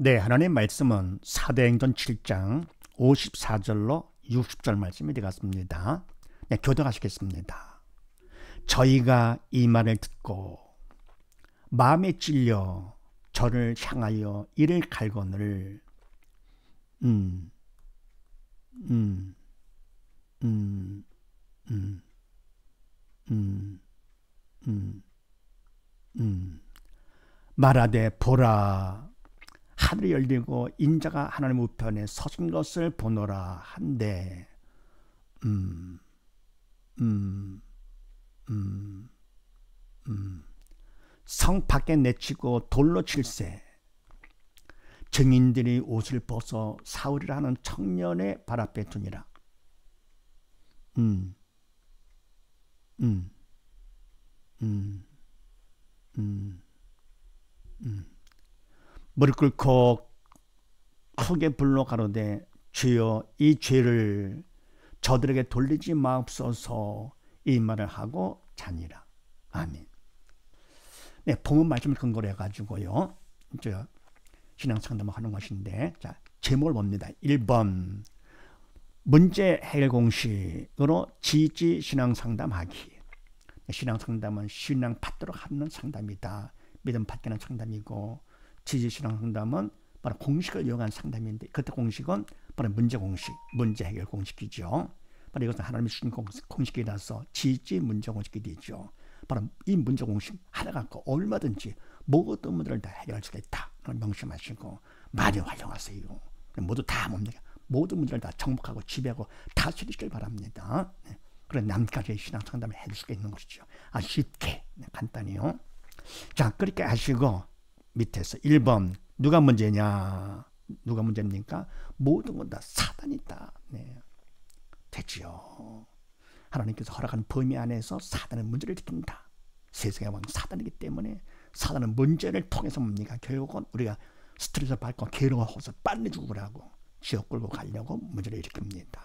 네, 하나님의 말씀은 사도행전 7장 54절로 60절 말씀이 되겠습니다. 네, 교독하시겠습니다. 저희가 이 말을 듣고 마음에 찔려 저를 향하여 이를 갈거늘 말하되 보라 하늘이 열리고 인자가 하나님 우편에 서신 것을 보노라 한데 성 밖에 내치고 돌로 칠세 증인들이 옷을 벗어 사울이라 하는 청년의 발 앞에 두니라. 무릎 꿇고 크게 불러 가로되 주여 이 죄를 저들에게 돌리지 마옵소서 이 말을 하고 자니라. 아멘. 네, 본문 말씀을 근거로 해가지고요 저 신앙 상담을 하는 것인데, 자 제목을 봅니다. 1번 문제 해결 공식으로 지지 신앙 상담하기. 신앙 상담은 신앙 받도록 하는 상담이다. 믿음 받기는 상담이고, 지지 신앙 상담은 바로 공식을 이용한 상담인데, 그때 공식은 바로 문제 공식, 문제 해결 공식이죠. 바로 이것은 하나님이 주신 공식이라서 지지 문제 공식이 되죠. 바로 이 문제 공식 하나 갖고 얼마든지 모든 문제를 다 해결할 수가 있다. 명심하시고 많이 활용하세요. 모두 다 뭡니까? 모든 문제를 다 정복하고 지배하고 다스리시길 바랍니다. 네. 그런 남까지 신앙 상담을 해줄 수가 있는 것이죠. 아주 쉽게, 네, 간단히요. 자, 그렇게 하시고 밑에서 1번 누가 문제냐? 누가 문제입니까? 모든 건 다 사단이다. 네. 되지요. 하나님께서 허락한 범위 안에서 사단은 문제를 일으킨다. 세상의 왕 사단이기 때문에 사단은 문제를 통해서 뭡니까? 결국은 우리가 스트레스를 받고 괴로워서 빨리 죽으라고 지옥 끌고 가려고 문제를 일으킵니다.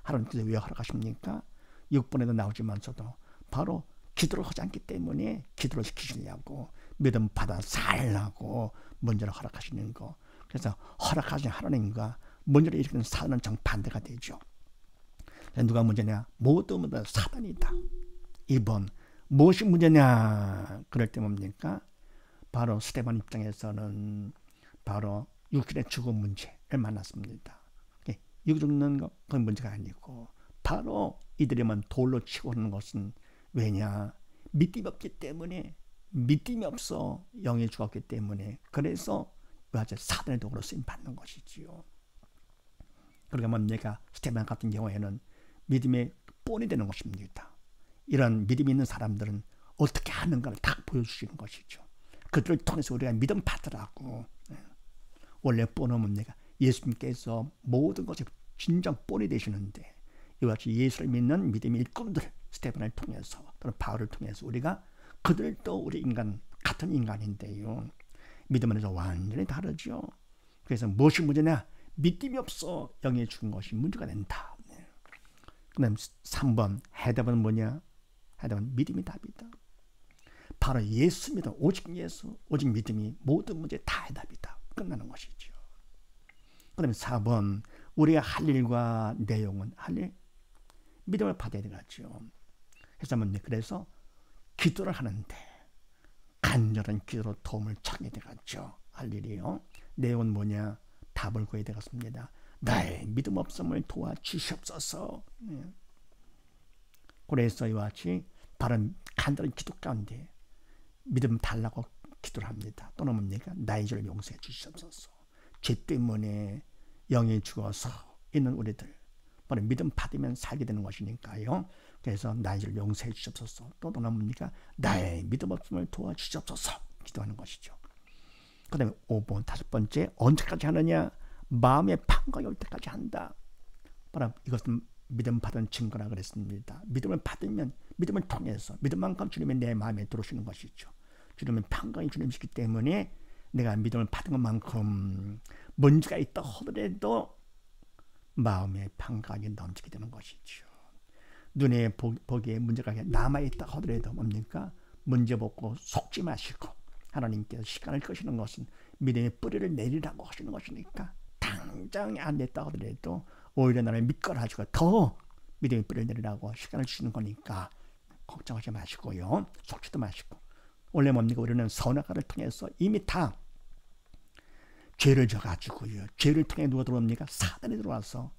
하나님께서 왜 허락하십니까? 6번에도 나오지만서도 바로 기도를 하지 않기 때문에 기도를 시키시려고, 믿음 받아 살라고 문제를 허락하시는 거. 그래서 허락하신 하나님과 문제를 일으키는 사단은 정반대가 되죠. 누가 문제냐? 모두 사단이다. 2번 무엇이 문제냐? 그럴 때 뭡니까? 바로 스데반 입장에서는 바로 육신의 죽음 문제를 만났습니다. 육 죽는 거 그건 문제가 아니고, 바로 이들이만 돌로 치고 오는 것은 왜냐? 믿음이 없기 때문에, 믿음이 없어 영이 죽었기 때문에, 그래서 사단의 도구로 쓰임 받는 것이지요. 그러니까 뭡니까? 스데반 같은 경우에는 믿음의 본이 되는 것입니다. 이런 믿음이 있는 사람들은 어떻게 하는가를 다 보여주시는 것이죠. 그들을 통해서 우리가 믿음 받으라고. 원래 본은 뭡니까? 예수님께서 모든 것에 진정 본이 되시는데, 이와 같이 예수를 믿는 믿음의 일꾼들, 스데반을 통해서 또는 바울을 통해서 우리가, 그들도 우리 인간 같은 인간인데요, 믿음 안에서 완전히 다르죠. 그래서 무엇이 문제냐? 믿음이 없어 영에 죽은 것이 문제가 된다. 그 다음 3번 해답은 뭐냐? 해답은 믿음이 답이다. 바로 예수 믿음, 오직 예수, 오직 믿음이 모든 문제 다 해답이다. 끝나는 것이죠. 그 다음에 4번 우리가 할 일과 내용은 할 일, 믿음을 받아야 되겠죠. 그래서 기도를 하는데 간절한 기도로 도움을 청해야 되겠죠. 할 일이요. 내용은 뭐냐? 답을 구해야 되겠습니다. 나의 믿음 없음을 도와주시옵소서. 그래서 이와 같이 바른 간단한 기도 가운데 믿음 달라고 기도를 합니다. 또는 뭡니까? 나의 죄를 용서해 주시옵소서. 죄 때문에 영이 죽어서 있는 우리들, 바로 믿음 받으면 살게 되는 것이니까요. 그래서 나의 죄를 용서해 주시옵소서. 또는 뭡니까? 나의 믿음 없음을 도와주시옵소서. 기도하는 것이죠. 그 다음에 5번 다섯 번째, 언제까지 하느냐? 마음의 판광이 올 때까지 한다. 바로 이것은 믿음 받은 증거라 그랬습니다. 믿음을 받으면 믿음을 통해서, 믿음만큼 주님이 내 마음에 들어오시는 것이죠. 주님은 판광이 주님이시기 때문에 내가 믿음을 받은 것만큼 문제가 있다 하더라도 마음의 판광이 넘치게 되는 것이죠. 눈에 보기에 문제가 남아있다 하더라도 뭡니까? 문제 보고 속지 마시고 하나님께서 시간을 끄시는 것은 믿음의 뿌리를 내리라고 하시는 것이니까 당장 안 됐다 하더라도 오히려 나를 믿거라 가지고 더 믿음의 뿌리를 내리라고 시간을 주시는 거니까 걱정하지 마시고요. 속지도 마시고. 원래 뭡니까? 우리는 선악과를 통해서 이미 다 죄를 져가지고요. 죄를 통해 누가 들어옵니까? 사단이 들어와서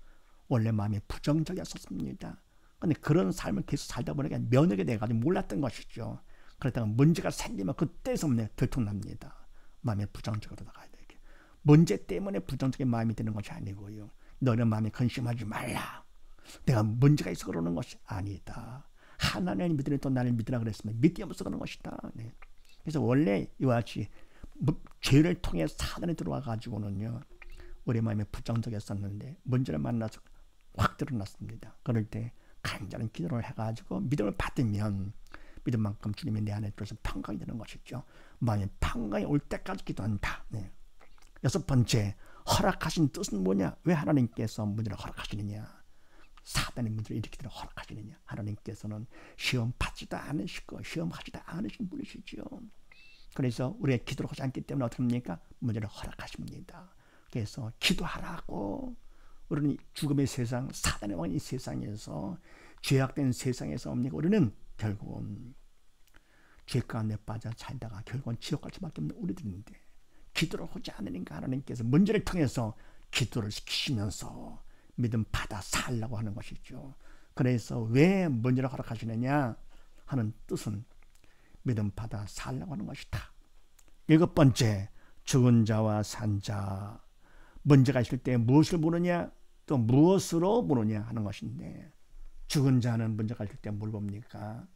원래 마음이 부정적이었었습니다. 근데 그런 삶을 계속 살다 보니까 면역이 돼가지고 몰랐던 것이죠. 그러다가 문제가 생기면 그때서 들통납니다. 마음이 부정적으로 나가야 되게. 문제 때문에 부정적인 마음이 드는 것이 아니고요. 너는 마음에 근심하지 말라. 내가 문제가 있어 그러는 것이 아니다. 하나님을 믿으니 또 나를 믿으라 그랬으면 믿기 없어서 그런 것이다. 네. 그래서 원래 이와 같이 죄를 통해 사단이 들어와 가지고는요. 우리 마음이 부정적이었었는데 문제를 만나서 확 드러났습니다. 그럴 때 간절한 기도를 해가지고 믿음을 받으면 믿음만큼 주님이 내 안에 들어서 평강이 되는 것이죠. 마음의 평강이 올 때까지 기도한다. 네. 6번째, 허락하신 뜻은 뭐냐? 왜 하나님께서 문제를 허락하시느냐? 사단의 문제를 일으키도록 허락하시느냐? 하나님께서는 시험 받지도 않으시고 시험하지도 않으신 분이시죠. 그래서 우리가 기도를 하지 않기 때문에 어떻게 합니까? 문제를 허락하십니다. 그래서 기도하라고. 우리는 죽음의 세상, 사단의 왕인 이 세상에서 죄악된 세상에서 우리는 결국은 죄 가운데 빠져 살다가 결국은 지옥 갈 수밖에 없는 우리들인데 기도를 하지 않으니까 하나님께서 문제를 통해서 기도를 시키시면서 믿음 받아 살라고 하는 것이죠. 그래서 왜 문제를 허락하시느냐 하는 뜻은 믿음 받아 살라고 하는 것이다. 7번째, 죽은 자와 산 자. 문제가 있을 때 무엇을 보느냐 또 무엇으로 보느냐 하는 것인데 죽은 자는 문제가 있을 때 뭘 봅니까?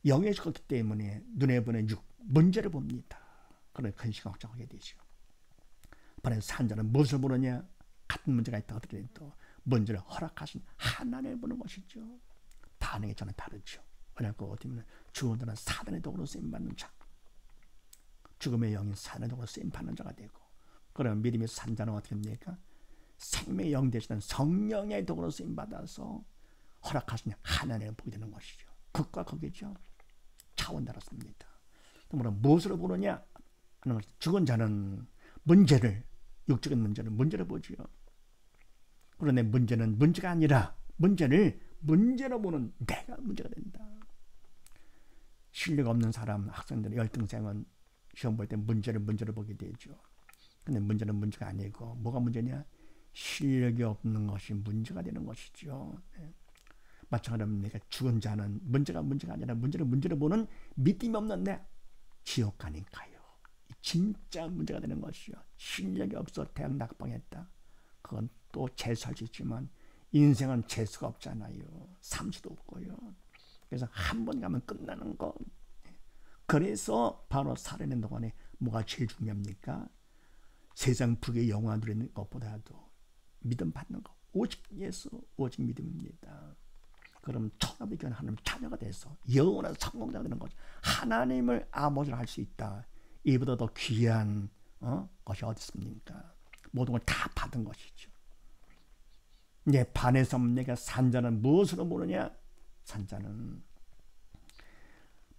영에 죽었기 때문에 눈에 보는 문제를 봅니다. 그런 근심 걱정하게 되죠. 반면 산 자는 무엇을 보느냐? 같은 문제가 있다 하더라도 문제를 허락하신 하나님을 보는 것이죠. 반응이 저는 다르죠. 왜냐하면 어떻게 죽은 자는 사단의 도구로 쓰임받는 자, 죽음의 영인 사단의 도구로 쓰임받는 자가 되고, 그러면 믿음의 산 자는 어떻게 합니까? 생명의 영 되시는 성령의 도구로 쓰임받아서 허락하신 하나님을 보게 되는 것이죠. 극과 극이죠. 차원 다릅니다. 그러므로 무엇으로 보느냐 하는 것이, 죽은 자는 문제를, 육적인 문제를 보지요. 그런데 문제는 문제가 아니라 문제를 문제로 보는 내가 문제가 된다. 실력 없는 사람, 학생들, 열등생은 시험 볼 때 문제를 보게 되죠. 근데 문제는 문제가 아니고 뭐가 문제냐? 실력이 없는 것이 문제가 되는 것이죠. 네. 마찬가지입니다. 죽은 자는 문제가 아니라 문제를 보는 믿음이 없는 내 지옥 가니까요. 진짜 문제가 되는 것이죠. 실력이 없어 대학 낙방했다. 그건 또 재수할 수 있지만 인생은 재수가 없잖아요. 삼수도 없고요. 그래서 한 번 가면 끝나는 거. 그래서 바로 살아있는 동안에 뭐가 제일 중요합니까? 세상 부귀 영화 누리는 것보다도 믿음 받는 것. 오직 예수, 오직 믿음입니다. 그럼 천하의 교회 하나님 자녀가 돼서 영원한 성공자가 되는 거죠. 하나님을 아버지로 할 수 있다. 이보다 더 귀한 것이 어디 있습니까? 모든 걸 다 받은 것이죠. 내 반에서 내가 산자는 무엇으로 보느냐? 산자는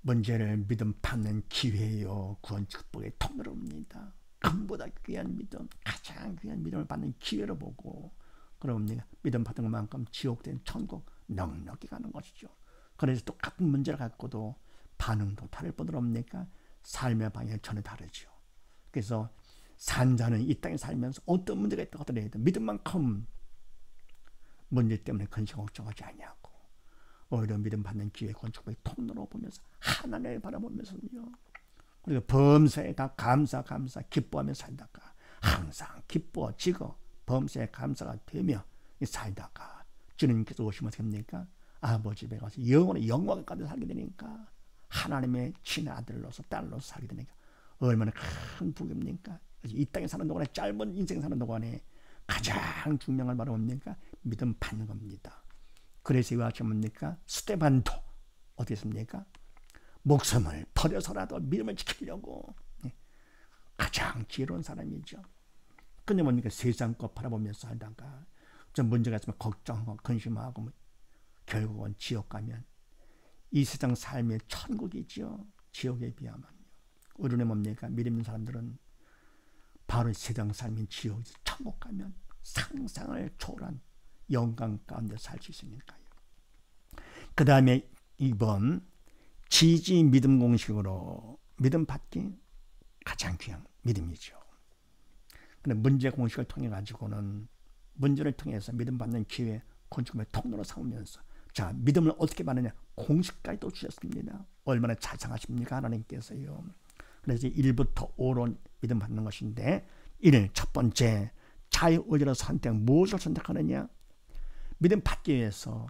문제를 믿음 받는 기회요, 구원 축복의 통로로 봅니다. 금보다 귀한 믿음, 가장 귀한 믿음을 받는 기회로 보고, 그럼 내가 믿음 받은 것만큼 지옥된 천국 넉넉히 가는 것이죠. 그래서 똑같은 문제를 갖고도 반응도 다를 뿐 없으니까 삶의 방향이 전혀 다르죠. 그래서 산자는 이 땅에 살면서 어떤 문제가 있다고 하더라도 믿음만큼 문제 때문에 근심 걱정하지 아니하고 오히려 믿음 받는 기회, 건축의 통로로 보면서 하나님을 바라보면서요. 그리고 범사에 다 감사 기뻐하며 살다가 항상 기뻐지고 범사에 감사가 되며 살다가 주님께서 오시면 어떻게 합니까? 아버지 집에 가서 영원히 영광까지 살게 되니까 하나님의 친한 아들로서 딸로서 살게 되니까 얼마나 큰 복입니까? 이 땅에 사는 동안에, 짧은 인생 사는 동안에 가장 중요한 걸 바로 뭡니까? 믿음 받는 겁니다. 그래서 이와 같이 뭡니까? 스테반도 어떻게 했습니까? 목숨을 버려서라도 믿음을 지키려고 가장 지혜로운 사람이죠. 근데 뭡니까? 세상 것 바라보면서 살다가 좀 문제가 있으면 걱정하고 근심하고 결국은 지옥 가면 이 세상 삶의 천국이죠. 지옥에 비하면요. 우리는 뭡니까? 믿음 있는 사람들은 바로 세상 삶인 지옥에서 천국 가면 상상을 초월한 영광 가운데 살 수 있으니까요. 그 다음에 이번 지지 믿음 공식으로 믿음 받기 가장 귀한 믿음이죠. 근데 문제 공식을 통해 가지고는 문제를 통해서 믿음 받는 기회 건축의 통로로 삼으면서 자 믿음을 어떻게 받느냐 공식까지 또 주셨습니다. 얼마나 자상하십니까 하나님께서요. 그래서 1부터 5로 믿음 받는 것인데 1. 첫 번째 자유의지로 선택. 무엇을 선택하느냐? 믿음 받기 위해서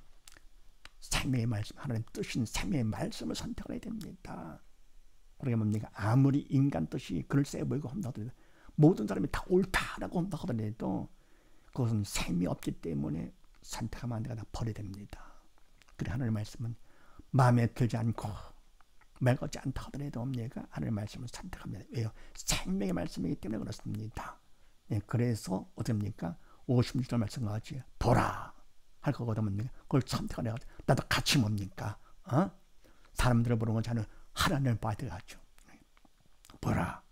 생명의 말씀, 하나님 뜻인 생명의 말씀을 선택해야 됩니다. 그러게 뭡니까? 아무리 인간 뜻이 글쎄 보이고 한다 하더라도 모든 사람이 다 옳다라고 한다 하더라도 그것은 생명이 없기 때문에 선택하면 안 되고 다 버려야 됩니다. 그래 하나님의 말씀은 마음에 들지 않고 맑지 않다 하더라도 뭡니까? 하나님의 말씀을 선택합니다. 왜요? 생명의 말씀이기 때문에 그렇습니다. 네, 그래서 어떻습니까? 56절 말씀하지 보라 할 거거든 뭡니까? 그걸 선택을 해가지고 나도 같이 뭡니까? 사람들을 보는 건 저는 하나님을 봐야 되겠죠. 보라.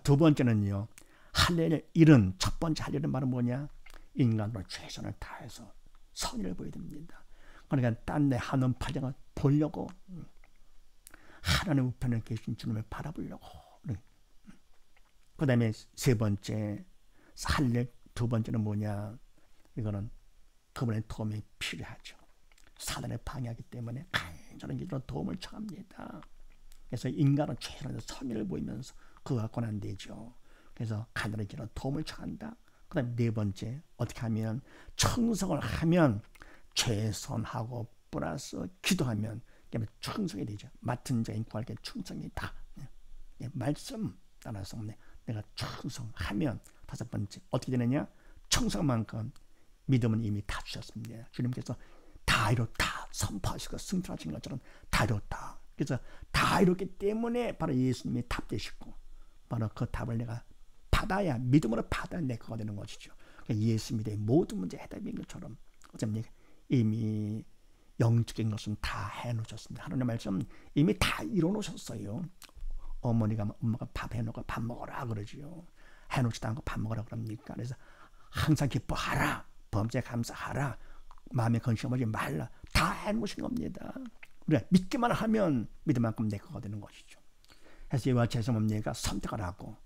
두 번째는요. 할 일은 첫 번째 할 일은 바로 뭐냐? 인간으로 최선을 다해서 선의를 보여야 됩니다. 그러니까 딴 데 하는 파장을 보려고 하나님 우편에 계신 주님을 바라보려고. 그 다음에 세 번째 할 일 두 번째는 뭐냐? 이거는 그분의 도움이 필요하죠. 사단의 방해하기 때문에 간절한 기도로 도움을 청합니다. 그래서 인간은 최선의 선의를 보이면서 그거 갖고는 안 되죠. 그래서 간절한 기도로 도움을 청한다. 그 다음에 네 번째 어떻게 하면 청성을 하면 최선하고 플러스 기도하면 충성이 되죠. 맡은 자인 구할게 충성이다. 말씀 따라서 내가 충성하면 다섯 번째 어떻게 되느냐? 충성만큼 믿음은 이미 다 주셨습니다. 주님께서 다 이뤘다 선포하시고 승천하신 것처럼 다 이뤘다. 그래서 다 이뤘기 때문에 바로 예수님이 답 되시고 바로 그 답을 내가 받아야 믿음으로 받아야 내 거가 되는 것이죠. 그러니까 예수님의 모든 문제 해답인 것처럼 어cep니까? 이미 영적인 것은 다 해놓으셨습니다. 하나님의 말씀 이미 다 이뤄놓으셨어요. 엄마가 밥 해놓고 밥 먹어라 그러지요. 해놓지도 않고 밥 먹으라 그럽니까? 그래서 항상 기뻐하라. 범죄 감사하라. 마음에 건심하지 말라. 다 해놓으신 겁니다. 우리가 믿기만 하면 믿음만큼 내 거가 되는 것이죠. 그래서 이와 죄송합니까? 선택을 하고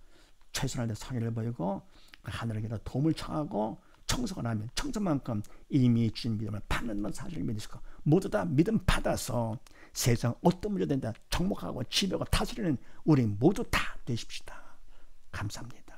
최선을 다해 선의를 보이고 하늘에게도 도움을 청하고 청소가 나면 청소만큼 이미 주신 믿음을 받는 사실을 믿으시고 모두 다 믿음 받아서 세상 어떤 문제 된다 정복하고 지배하고 다스리는 우리 모두 다 되십시다. 감사합니다.